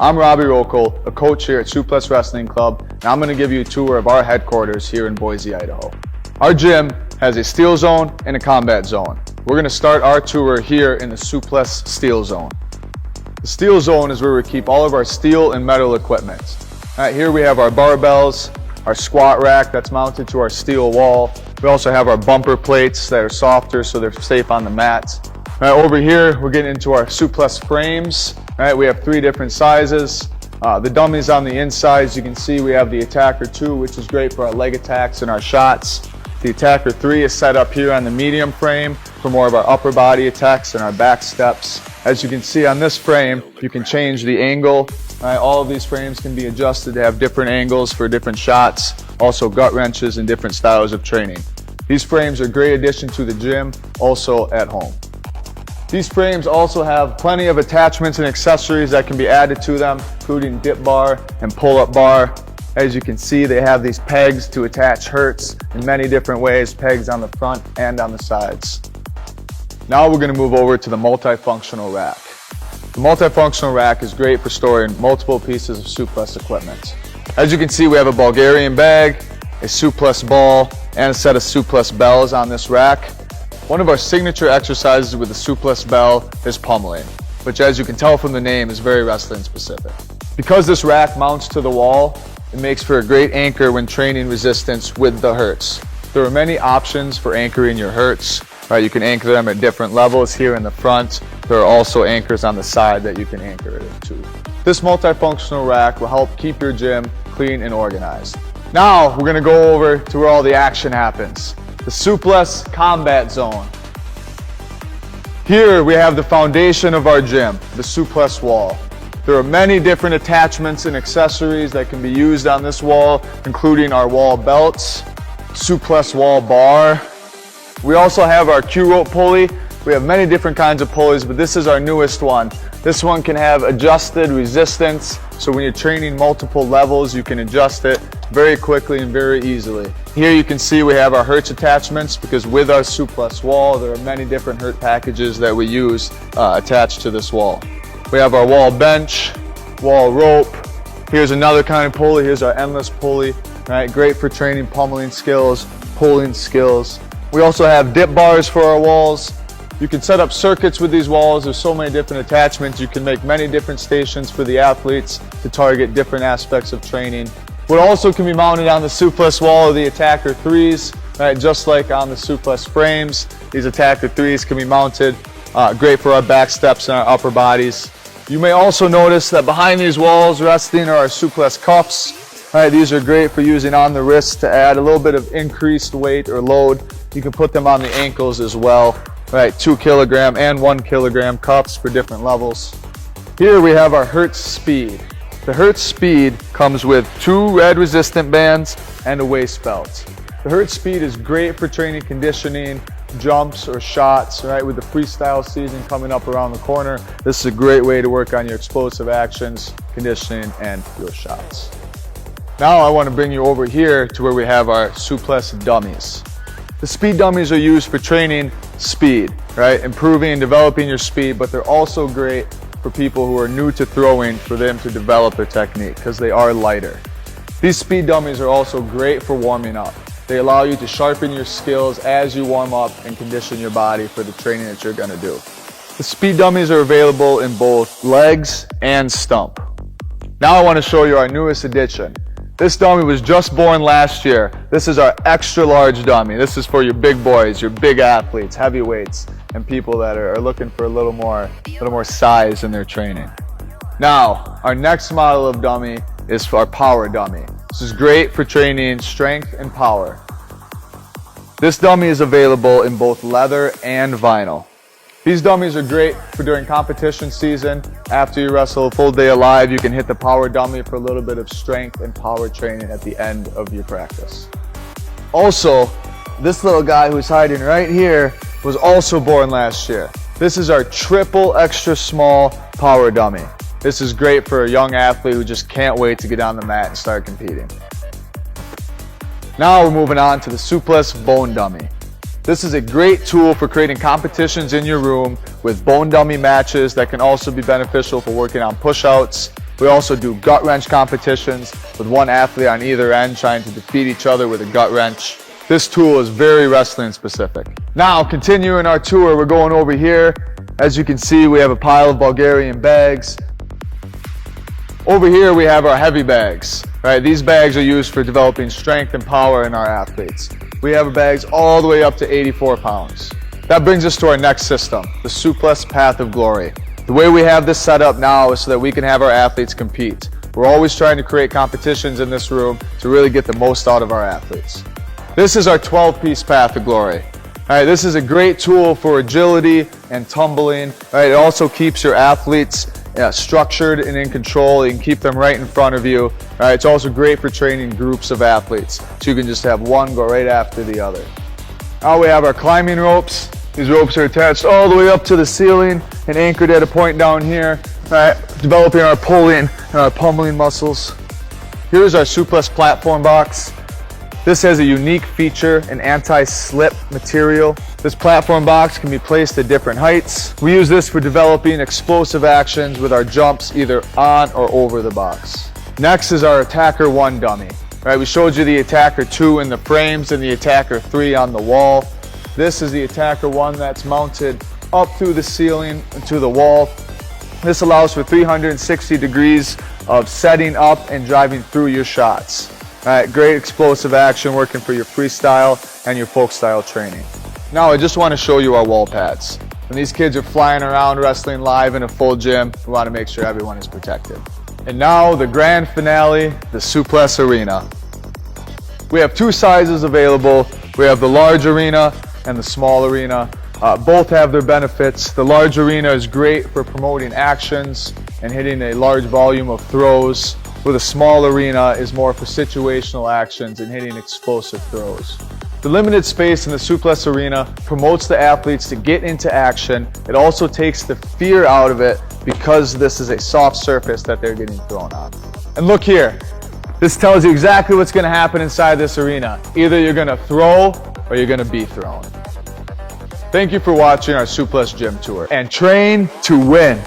I'm Robbie Rokel, a coach here at Suplex Wrestling Club, and I'm going to give you a tour of our headquarters here in Boise, Idaho. Our gym has a steel zone and a combat zone. We're going to start our tour here in the Suplex Steel Zone. The steel zone is where we keep all of our steel and metal equipment. All right, here we have our barbells, our squat rack that's mounted to our steel wall. We also have our bumper plates that are softer so they're safe on the mat. All right, over here we're getting into our Suplex frames. All right, we have 3 different sizes. The dummies on the inside, as you can see, we have the Attacker 2, which is great for our leg attacks and our shots. The Attacker 3 is set up here on the medium frame for more of our upper body attacks and our back steps. As you can see on this frame, you can change the angle. All of these frames can be adjusted to have different angles for different shots, also gut wrenches and different styles of training. These frames are a great addition to the gym, also at home. These frames also have plenty of attachments and accessories that can be added to them, including dip bar and pull-up bar. As you can see, they have these pegs to attach Hertz in many different ways, pegs on the front and on the sides. Now we're going to move over to the multifunctional rack. The multifunctional rack is great for storing multiple pieces of Suplex equipment. As you can see, we have a Bulgarian bag, a Suplex ball, and a set of Suplex bells on this rack. One of our signature exercises with the Suplex bell is pummeling, which, as you can tell from the name, is very wrestling specific. Because this rack mounts to the wall, it makes for a great anchor when training resistance with the Hertz. There are many options for anchoring your Hertz. You can anchor them at different levels here in the front. There are also anchors on the side that you can anchor it into. This multifunctional rack will help keep your gym clean and organized. Now we're going to go over to where all the action happens. The Suplex Combat Zone. Here we have the foundation of our gym, the Suplex wall. There are many different attachments and accessories that can be used on this wall, including our wall belts, Suplex wall bar. We also have our Q-rope pulley. We have many different kinds of pulleys, but this is our newest one. This one can have adjusted resistance, so when you're training multiple levels, you can adjust it very quickly and very easily. Here you can see we have our Hertz attachments, because with our Suplex wall, there are many different Hertz packages that we use attached to this wall. We have our wall bench, wall rope. Here's another kind of pulley. Here's our endless pulley. Great for training pummeling skills, pulling skills. We also have dip bars for our walls. You can set up circuits with these walls. There's so many different attachments. You can make many different stations for the athletes to target different aspects of training. What also can be mounted on the Suplex wall are the Attacker 3s, just like on the Suplex frames. These Attacker 3s can be mounted, great for our back steps and our upper bodies. You may also notice that behind these walls resting are our Suplex cuffs. These are great for using on the wrists to add a little bit of increased weight or load. You can put them on the ankles as well. 2 kilogram and 1 kilogram cuffs for different levels. Here we have our Hertz Speed. The Hertz Speed comes with 2 red resistant bands and a waist belt. The Hertz Speed is great for training conditioning, jumps or shots, with the freestyle season coming up around the corner. This is a great way to work on your explosive actions, conditioning, and your shots. Now I want to bring you over here to where we have our Suplex dummies. The speed dummies are used for training speed, improving and developing your speed, but they're also great for people who are new to throwing, for them to develop their technique because they are lighter. These speed dummies are also great for warming up. They allow you to sharpen your skills as you warm up and condition your body for the training that you're going to do. The speed dummies are available in both legs and stump. Now I want to show you our newest addition. This dummy was just born last year. This is our extra large dummy. This is for your big boys, your big athletes, heavyweights, and people that are looking for a little more size in their training. Now, our next model of dummy is for our power dummy. This is great for training strength and power. This dummy is available in both leather and vinyl. These dummies are great for during competition season. After you wrestle a full day alive, you can hit the power dummy for a little bit of strength and power training at the end of your practice. Also, this little guy who's hiding right here was also born last year. This is our triple extra small power dummy. This is great for a young athlete who just can't wait to get on the mat and start competing. Now we're moving on to the Suplex bone dummy. This is a great tool for creating competitions in your room with bone dummy matches that can also be beneficial for working on push-outs We also do gut wrench competitions with one athlete on either end trying to defeat each other with a gut wrench. This tool is very wrestling specific. Now, continuing our tour, we're going over here. As you can see, we have a pile of Bulgarian bags. Over here, we have our heavy bags. Right? These bags are used for developing strength and power in our athletes. We have bags all the way up to 84 pounds. That brings us to our next system, the Suples Path of Glory. The way we have this set up now is so that we can have our athletes compete. We're always trying to create competitions in this room to really get the most out of our athletes. This is our 12-piece Path of Glory. All right, this is a great tool for agility and tumbling. All right, it also keeps your athletes structured and in control. You can keep them right in front of you. All right, it's also great for training groups of athletes, so you can just have one go right after the other. Now we have our climbing ropes. These ropes are attached all the way up to the ceiling and anchored at a point down here. All right, developing our pulling and our pummeling muscles. Here's our Suples platform box. This has a unique feature, an anti-slip material. This platform box can be placed at different heights. We use this for developing explosive actions with our jumps either on or over the box. Next is our Attacker 1 dummy. Right, we showed you the Attacker 2 in the frames and the Attacker 3 on the wall. This is the Attacker 1 that's mounted up through the ceiling and to the wall. This allows for 360 degrees of setting up and driving through your shots. All right, great explosive action working for your freestyle and your folk style training. Now I just want to show you our wall pads. When these kids are flying around wrestling live in a full gym, we want to make sure everyone is protected. And now the grand finale, the Suples Arena. We have two sizes available. We have the large arena and the small arena. Both have their benefits. The large arena is great for promoting actions and hitting a large volume of throws, where the small arena is more for situational actions and hitting explosive throws. The limited space in the Suples Arena promotes the athletes to get into action. It also takes the fear out of it because this is a soft surface that they're getting thrown on. And look here, this tells you exactly what's going to happen inside this arena. Either you're going to throw or you're going to be thrown. Thank you for watching our Suples Gym Tour, and train to win.